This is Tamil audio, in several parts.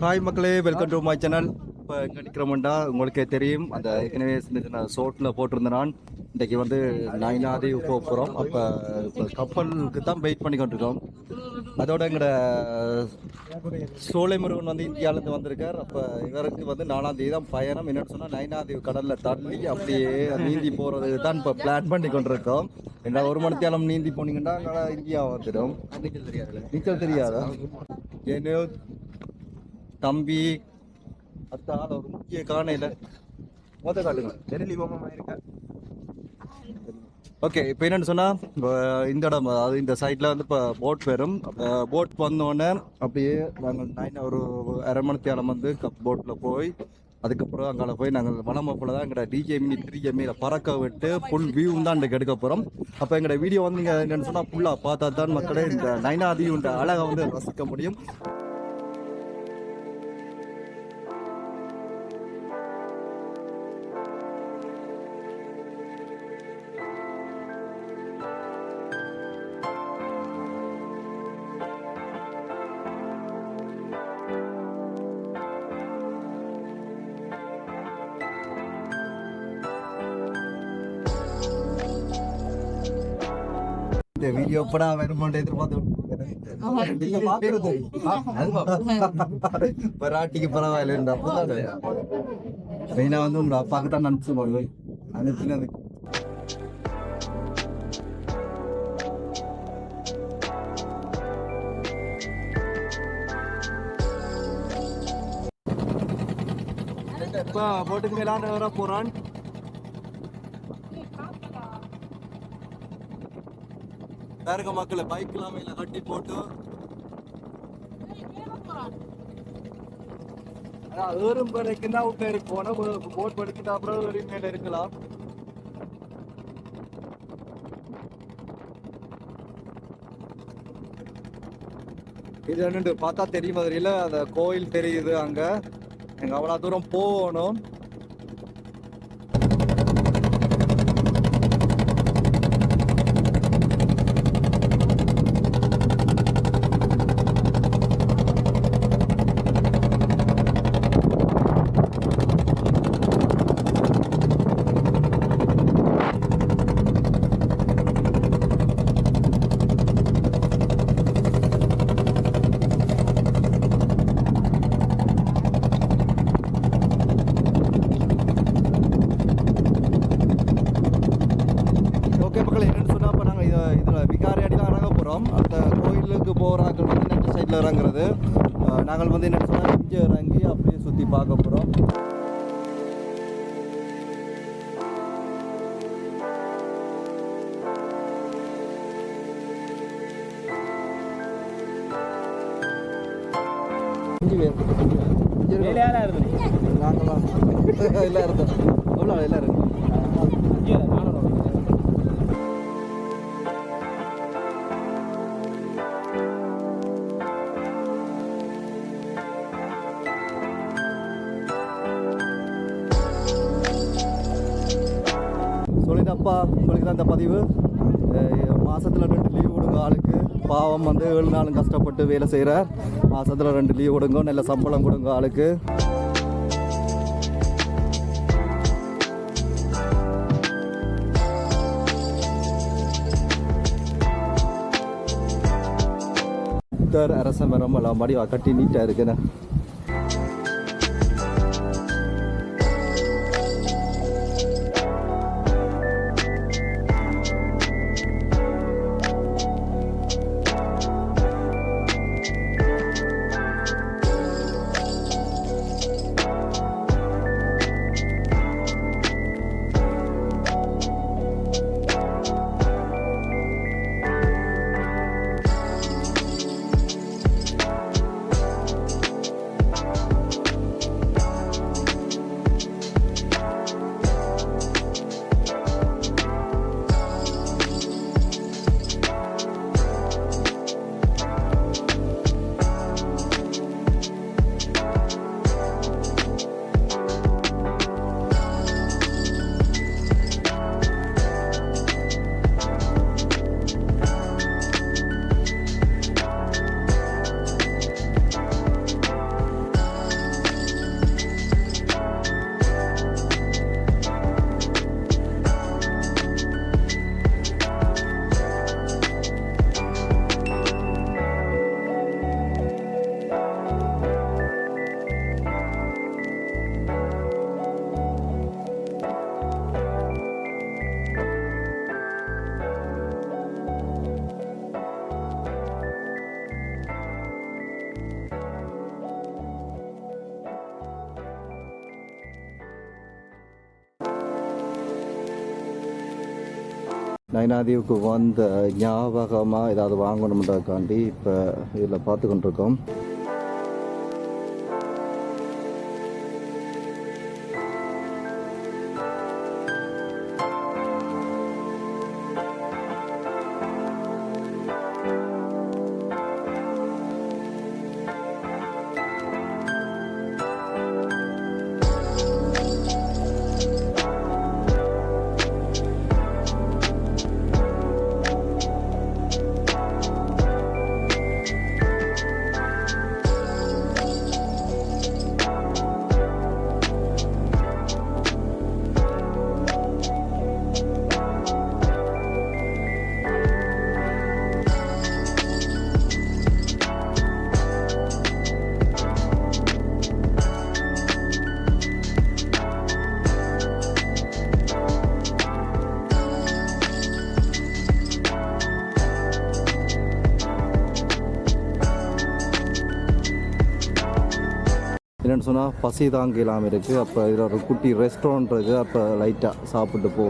ஹாய் மக்களே, வெல்கம் டு மை சேனல். இப்போ எங்கே நிற்கிறோம்டா உங்களுக்கே தெரியும். அந்த ஏற்கனவே சின்ன சின்ன ஷோட்டில் போட்டிருந்தேன் நான். இன்றைக்கி வந்து நைனாதீவு போக போகிறோம். அப்போ இப்போ கப்பலுக்கு தான் வெயிட் பண்ணி கொண்டிருக்கோம். அதோட எங்களோட சோலை முருகன் வந்து இந்தியாவிலேருந்து வந்திருக்கார். அப்போ இவருக்கு வந்து 4ஆம் தேதி தான் பயணம். என்னென்னு சொன்னால் நைனாதீவு கடலில் தள்ளி அப்படியே நீந்தி போகிறது தான் இப்போ பிளான் பண்ணி கொண்டிருக்கோம். என்ன ஒரு மணித்தியாலம் நீந்தி போனீங்கன்னா அங்கே இந்தியா வந்துடும். நீச்சல் தெரியாதா? ஏன்னோ தம்பி அத்தால ஒரு முக்கிய காணையில் மொத்த காட்டுங்க தெரியலி போமா இருக்கா. ஓகே, இப்போ என்னென்னு சொன்னால் இந்த இடம் அது இந்த சைடில் வந்து இப்போ போட் வரும். போட் வந்தோடனே அப்படியே நாங்கள் ஒரு அரை மணித்தியாலம் வந்து போட்டில் போய் அதுக்கப்புறம் அங்கே போய் நாங்கள் வளமை போல தான் எங்களோட டிஜே மினி 3 பறக்க விட்டு ஃபுல் வியூ தான் இன்றைக்கு எடுக்க போகிறோம். அப்போ எங்களோட வீடியோ வந்து நீங்கள் என்னென்னு சொன்னால் ஃபுல்லாக பார்த்தா தான் மக்களே இந்த நைனாதீவுன்ற அழகை வந்து ரசிக்க முடியும். வீடியோ படா வருமானே பராட்டிக்கு பரவாயில்ல. மெயினா வந்து உங்க அப்பாக்கு தான் நினைச்சு போடுவேன். அனுப்பினது போட்டுக்கு மேலான வர போறான். வேறுக மக்களை பைக் இல்லாம இல்ல கட்டி போட்டு ஏறும் வரைக்கும் தான் விட்டு போனா போட் படிச்சுட்டு அப்புறம் மேல இருக்கலாம். இது என்னண்டு பார்த்தா தெரியும் மாதிரில அந்த கோயில் தெரியுது. அங்க எங்க அவ்வளவு தூரம் போகணும். அந்த கோயிலுக்கு போகிறாக்கள் வந்து நெட்டு சைடில் இறங்குறது. நாங்கள் வந்து என்ன சொன்னால் இங்கே இறங்கி அப்படியே சுற்றி பார்க்க போகிறோம். நாங்களாம் எல்லாம் இருந்தோம். எவ்வளோ எல்லாம் இருக்கு. சொல்லிட்டப்பா உங்களுக்கு தான் இந்த பதிவு. மாதத்தில் 2 லீவ் விடுங்க ஆளுக்கு. பாவம் வந்து 7 நாளும் கஷ்டப்பட்டு வேலை செய்கிறார். மாதத்தில் 2 லீவ் விடுங்க, நல்ல சம்பளம் கொடுங்க ஆளுக்கு. அரச மரம் எல்லாம் மடி கட்டி நீட்டாக இருக்குண்ணே. நைனாதீவுக்கு வந்த ஞாபகமாக ஏதாவது வாங்கணுன்றதுக்காண்டி இப்போ இதில் பார்த்து கொண்டிருக்கோம். என்னென்னு சொன்னால் பசி தாங்கலாம் இருக்குது. அப்போ இதில் ஒரு குட்டி ரெஸ்டாரண்ட் இருக்குது. அப்போ லைட்டாக சாப்பிட்டு போ.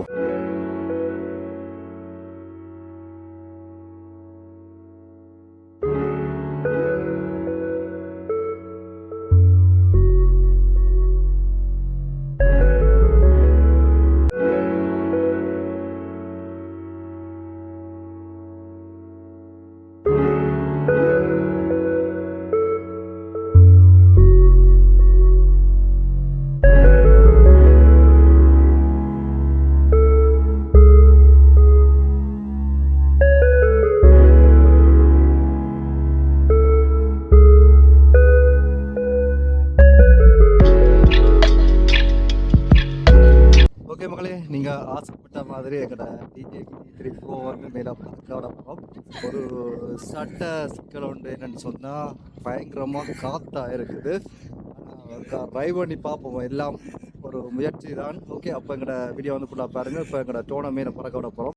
ஓகே மக்களே, நீங்கள் ஆசைப்பட்ட மாதிரி எங்களோட டிஜே 3 ப்ரோ வந்து மேலே பார்க்க போகிறோம். ஒரு சட்ட சிக்கல் உண்டு. என்னென்னு சொன்னால் பயங்கரமாக காற்றாக இருக்குது. ஆனால் ட்ரைவ் பண்ணி பார்ப்போம். எல்லாம் ஒரு முயற்சி தான். ஓகே, அப்போ எங்களோட வீடியோ வந்து ஃபுல்லாக பாருங்கள். இப்போ எங்களோட டோனை மேலே பறக்க விட போகிறோம்.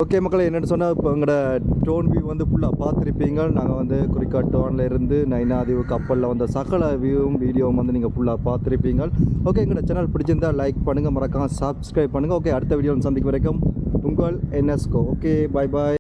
ஓகே மக்களே, என்னென்னு சொன்னால் இப்போ எங்களோட ட்ரோன் வியூ வந்து ஃபுல்லாக பார்த்துருப்பீங்க. நாங்கள் வந்து குறிக்காட் டோனில் இருந்து நைனாதீவு கப்பலில் வந்த சகல வியூவும் வீடியோவும் வந்து நீங்கள் ஃபுல்லாக பார்த்துருப்பீங்க. ஓகே, எங்களோட சேனல் பிடிச்சிருந்தால் லைக் பண்ணுங்கள், மறக்காமல் சப்ஸ்கிரைப் பண்ணுங்கள். ஓகே, அடுத்த வீடியோவில் சந்திக்கும் வரைக்கும் உங்கள் NSCO. ஓகே, பாய் பாய்.